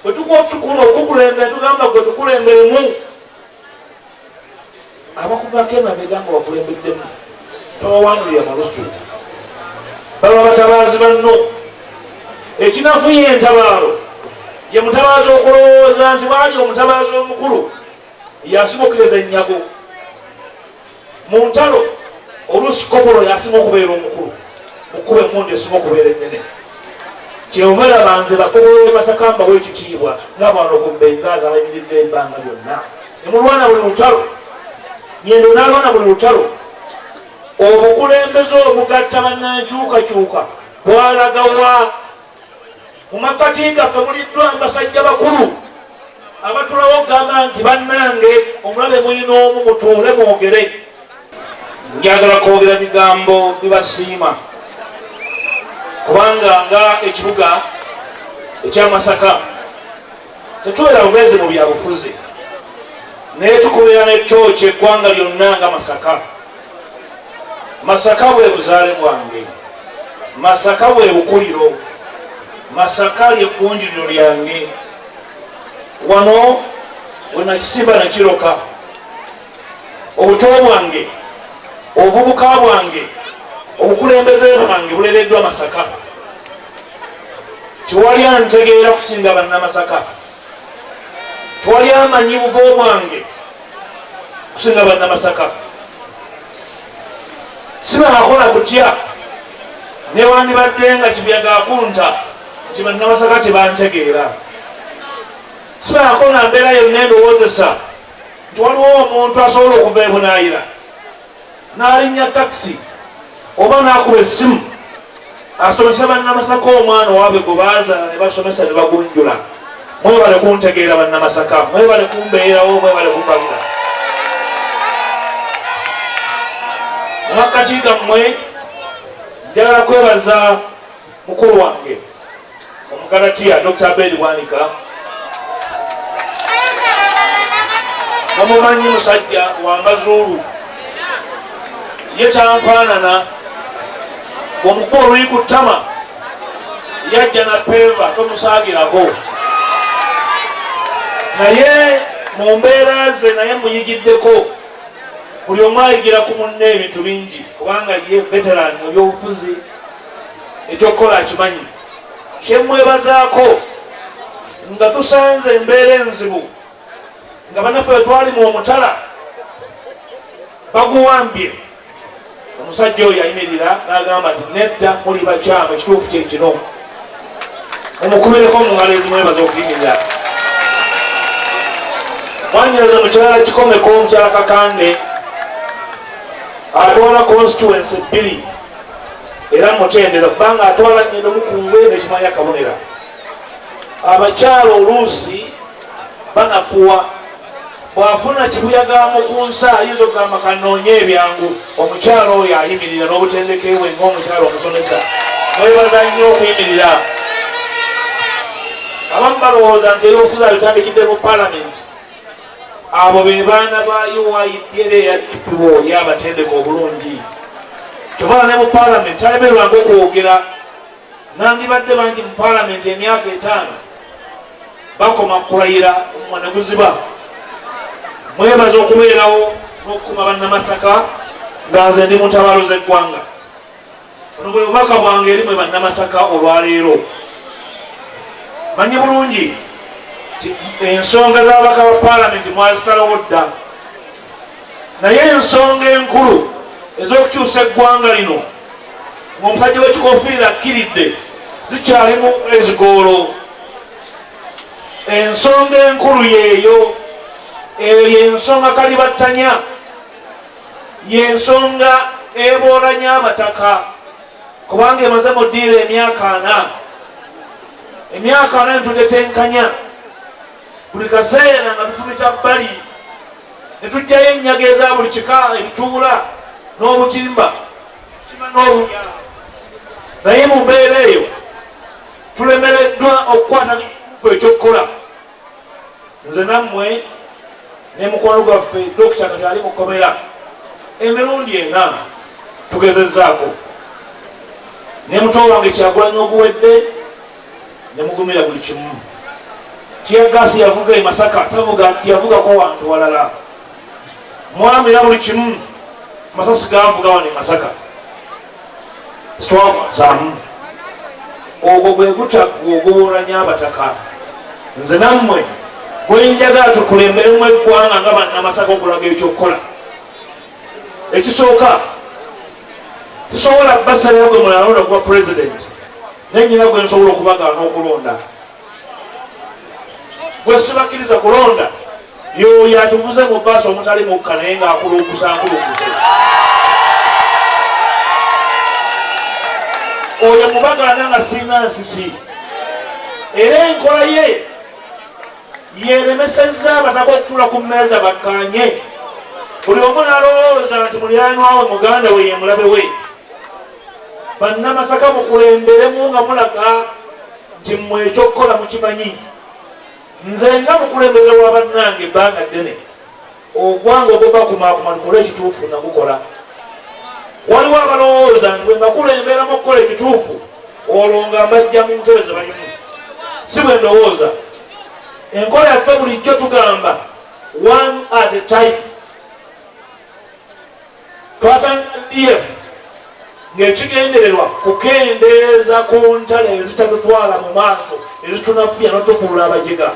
bwe tukuwa okukulembera tugamba gwe tukulemberemu abakubako emabega nga bakulembeddemu tobawandulira malusu baba batabaazi banno ekinafuye entabaalo ye mutabaazi okulowooza nti baali omutabaazi omukulu yasimukiriza ennyago mu ntalo oluusi kopolo yasinga okubeera omukulu mukuba emundi esinga okubeera ennene kyevera banze bakobolowe Masaka w'ekitiibwa ng'abantu okumbengaza abayimiridde ebbanga lyonna nemulwana buli lutalo nyendo n'alwana buli lutalo obukulembeze obugatta bannankyukakyuka bwalagawa mu makati gaffe muliddwa basajja bakulu abatulawo okugamba nti bannange omulabe mulina omu mutuule mwogere. Njagala kwogera bigambo bibasiima kubanga nga ekibuga ekya Masaka tetubeera bugezi mu byabufuzi naye tukubeera n'ekyoki eggwanga lyonna nga Masaka. Masaka bwe buzaale bwange, Masaka bwe bukuliro, Masaka ly'eggunjuliro lyange. Wano we nakisimba nakiroka obuto bwange, obuvubuka bwange, obukulembeze bwange bulereddwa Masaka. Tewali antegeera kusinga bannamasaka, tewali amanyi buvo bwange kusinga bannamasaka. Sibaakola kutya newandibadde nga Kibyaga akunta nti bannamasaka tebantegeera. Sibaakola mbeera yonna endowoozesa nti waliwo omuntu asobola okuva ebunaayira n'alinnya takisi oba n'akuba essimu asomesa bannamasaka omwana owaabwe gwe baazaala ne basomesa ne bagunjula. Mwebale kuntegeera bannamasaka, mwebale kumbeerawo, mwebale kumpabira. Mumakkati gammwe njagala kwebaza mukulu wange Omugalatiya Dr. Abedi Bwanika. Namumanyi musajja wa Mazuulu, ye tanfaanana. Bw'omukuba oluyi ku ttama yajja na peeva tomusaagirako, naye mu mbeera ze naye muyigiddeko. Buli omu ayigira ku munne ebintu bingi kubanga ye veteran mu byobufuzi, ekyokukola akimanyi. Kyemwebazaako nga tusanze embeera enzibu nga bannaffe bwe twali mu omutala baguwambye, omusajja oyo yayimirira n'agamba nti nedda muli bakyamu, ekituufu kye kino. Mumukubireko mu ngalo ezimwebaza okuyimirira. Mwanyereza mukyala Kikomeko, mukyala Kakande atwala constituency 2 era mutendeza kubanga atwala Nyendo Mukungwe nekimanya akabonera. Abakyala oluusi banafuwa, bwafuna kibuyagamu ku nsa ayinza okugamba kanoonye ebyangu. Omukyala oyo ayimirira n'obutendeke bwe ng'omukyala omusomesa. Mwebaza nnyo okuyimirira. Abamu balowooza nti ebyobufuzi abitandikidde mu palamenti. Abo be baana ba UIDL ya DPO y'abatendeka obulungi. Tobala ne mu palamenti talemerwanga okwogera. Nandibadde bangi mu palamenti emyaka 5 bakoma kulayira omumwa ne guziba. Mwebaza okubeerawo n'okukuma bannamasaka nga nze ndi mutabaalo z'eggwanga. Buno bwe bubaka bwange eri mwe bannamasaka olwaleero. Manyi bulungi ensonga z'ababaka ba palamenti mwazisalawo dda, naye ensonga enkulu ez'okukyusa eggwanga lino ng'omusajja w'ekikofiira akkiridde zikyalimu ezigoolo. Ensonga enkulu yeeyo, eyo y'ensonga kalibattanya, y'ensonga eboolanya amataka kubanga emaze mu ddiiro emyaka 4 netugetenkanya. Buli kaseera nga tufumita bbali ne tujjayo ennyaga eza buli kika, ebituula n'obutimba tusima n'obulya. Naye mu mbeera eyo tulemereddwa okukwata ku ekyokukola. Nze nammwe ne mukwano gwaffe Dokita kati ali mu kkomera emirundi 4 tugezezzaako, ne muto wange Kyagulanyi oguwedde ne mugumira buli kimu. tiyagasi yavuga e Masaka tavuga tiyavuga ko wantu walala mwami na buli kimu masasi gavuga wano e Masaka strong zamu ogwo gwe gutagoboranya abataka nze nammwe gwenjagala tukulembere mu eggwanga nga bannamasaka okulaga ekyokukola ekisooka tusobola basalira gwe mulalonda kuba president nenyina gwe nsobola okubagaana okulonda gwe sibakkiriza kulonda yoyo atuvuze mu bbaasi omutali mukka naye ng'akulungusa oyo mubagaana nga sirina nsisi era enkola ye yeremesezza abataka okutuula ku mmeeza bakkaanye buli omu nalowooza nti mulyanwawe muganda we ye mulabe we bannamasaka mukulemberemu nga mulaga nti mmwe ekyokukola mukimanyi nze nga mukulembeze wa bannange ebbanga ddene ogwanga ogubakumakuma tukole ekituufu nagukola waliwo abalowooza nti bwe mbakulemberamu okukola ekituufu olwo nga mbajja mu ntebe ze balimu si bwe ndowooza enkola yaffe bulijjo tugamba one at a time twatandika DF ng'ekigendererwa kukendeeza ku ntale ezitatutwala mu maaso ezitunafuya n'otufulula abajega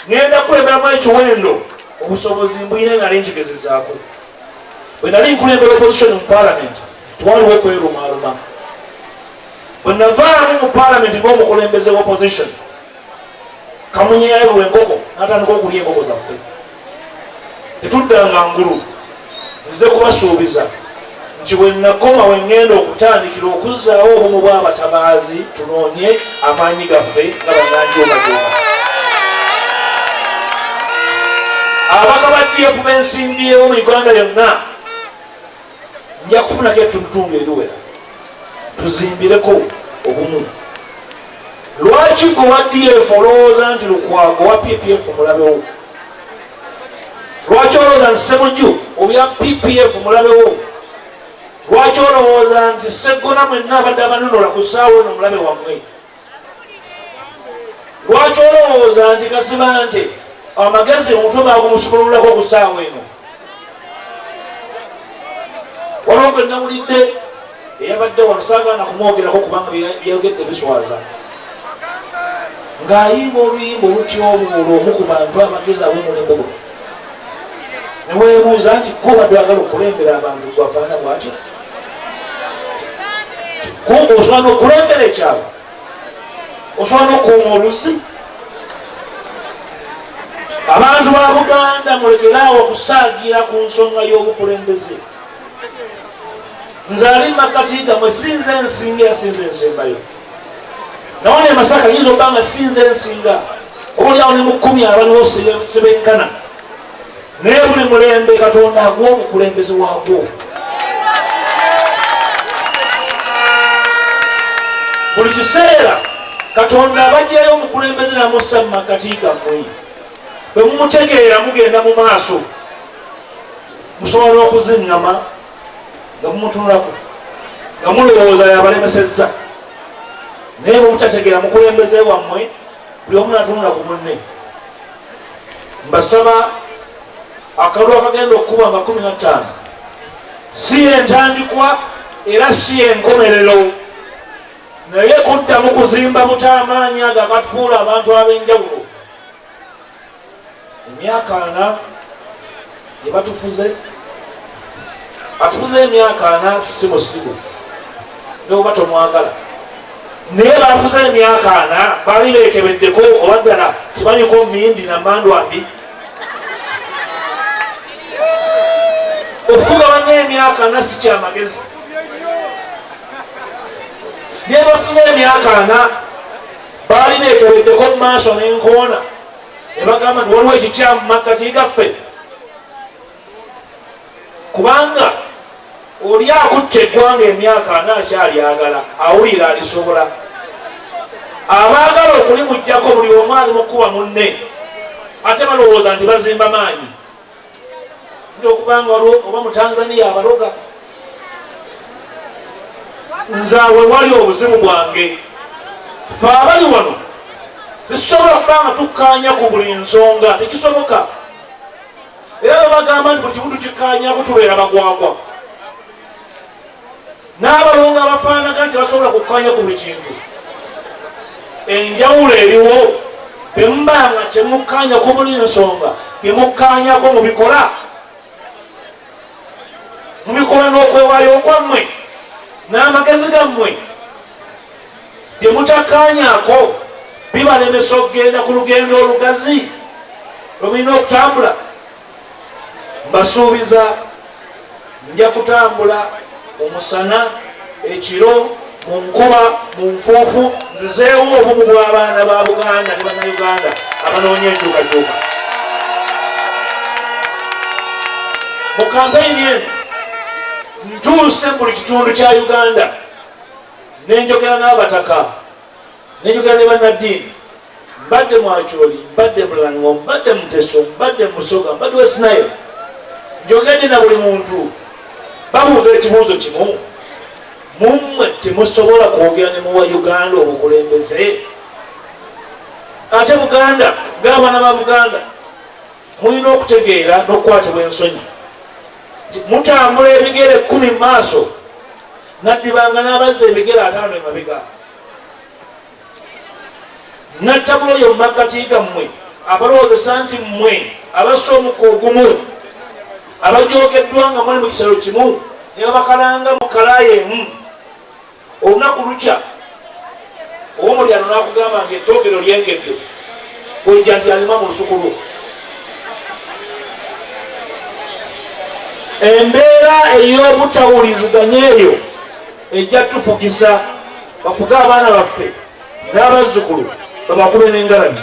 ngenda kulemberamu ekiwendo obusobozi mbwine nali nkigezezaako bwe nali nkulembera opposition mu parliament twaliwo okwerumaaluma bwe navaamu mu parliament ng'omukulembeze wa opposition kamunyeyayo enkoko n'atandika okulya enkoko zaffe tetuddanga ngulu nzize kubasuubiza nti bwe nakoma we ngenda okutandikira okuzzaawo obumu bw'abatabaazi tunoonye amaanyi gaffe nga bannanjoomajooma abaka ba DF bensimbiyewo mu Uganda yonna nja kufunako ettundutundu eriwera tuzimbireko obumu lwaki gwe wa DF olowooza nti Lukwago wa PPF mulabewo lwaki olowooza nti Ssemujju obya PPF mulabewo lwaki olowooza nti Sseggona mwenna abadde abanonola ku ssaawa eno mulabe wammwe lwaki olowooza nti Kasiba nti amagezi omutwe baagumusukululako ku ssaawa eno waliwo gwe nawulidde eyabadde wano saagaana kumwogerako kubanga byayogedde biswaza ng'ayimba oluyimba olutyobuulo omu ku bantu amagezi ab'omulembe guno ne weebuuza nti gwe obadde oyagala okulembera abantu gwafaana bwatyo osobola n'okulembera ekyalo osobola n'okuuma oluzzi abantu ba Buganda mulekeraawo okusaagira ku nsonga y'obukulembeze nze ali makati gammwe sinze ensinga yasinze ensembayo nawone Masaka yinza obba nga sinze ensinga obaoliawo ne mu 10 abaliwo sebenkana naye buli mulembe Katonda aguwa obukulembeze waagwo buli kiseera Katonda abajjayo omukulembeze namussa mu makati gammwe bwe mumutegeera mugenda mu maaso musobola n'okuziŋŋama nga mumutunulako nga mulowooza yabalemesezza naye bwe mutategeera mukulembeze wammwe buli omu natunula ku munne mbasaba akalulu akagenda okuba nga 15 si entandikwa era si enkomerero naye kuddamu kuzimba butaamaanyi ago akatufuula abantu ab'enjawulo emyaka 4 gye batufuze atufuze emyaka 4 si musigo neoba tomwagala naye bafuze emyaka 4 baali beekebeddeko oba ddala kibanyiko mindi na mandwambi okufuga banne emyaka 4 si kyamagezi naye bafuze emyaka 4 baali beekebeddeko mu maaso n'enkoona ne bagamba nti waliwo ekikyamu makkati gaffe kubanga oli akutta eggwanga emyaka 4 akyalyagala awulira alisobola abaagala okulimuggyako buli omu ali mu kkuba munne ate balowooza nti bazimba maanyi nti okubanga oba mu Tanzania abaloga nzaawe wali obuzibu bwange fe abali wano tekisobola kubanga tukkaanya ku buli nsonga, tekisoboka. Era bagamba nti buli kibudu kikkaanyako tubeera bagwagwa. N'abalongo abafaanaga nti basobola kukkaanya ku buli kintu. Enjawulo eriwo bwe mubanga temukkaanya ku buli nsonga, bye mukkaanyako mubikola. Mubikola n'okwewaayo kwammwe n'amagezi gammwe. Bye mutakkaanyako bibalemesa okugenda ku lugendo olugazi lwemulina okutambula. Mbasuubiza nja kutambula omusana, ekiro, mu nkuba, mu nfuufu, nzizeewo obumu bw'abaana ba Buganda ne Bannayuganda abanoonya enkyukakyuka. Mu kampeyini eno ntuuse buli kitundu kya Uganda, nenjogera n'abataka, nenjogera ne bannaddiini, mbadde Mwacholi, mbadde Mulango, mbadde Muteso, mbadde Musoga, mbadde West Nile. Njogedde na buli muntu babuuza ekibuuzo kimu, mummwe temusobola kwogera ne muwa Uganda obukulembeze? Ate Buganda, ng'abaana ba Buganda mulina okutegeera n'okukwatibwa ensonyi. Mutambula ebigere 10 mu maaso, naddibanga n'abazza ebigere 5 emabega. Nattabula oyo mu makkati gammwe abalowoozesa nti mmwe abassa omukka ogumu, abajoogeddwa nga muli mu kisero kimu ne babakalanga mu kalaayi emu. Olunaku lukya ow'omulyano n'akugamba ng'ettoogero lyengedde, bw'ojja nti alima mu lusuku lwo. Embeera ey'obutawuliziganya eyo ejja tufugisa, bafuge abaana baffe n'abazzukulu babakube n'engalami.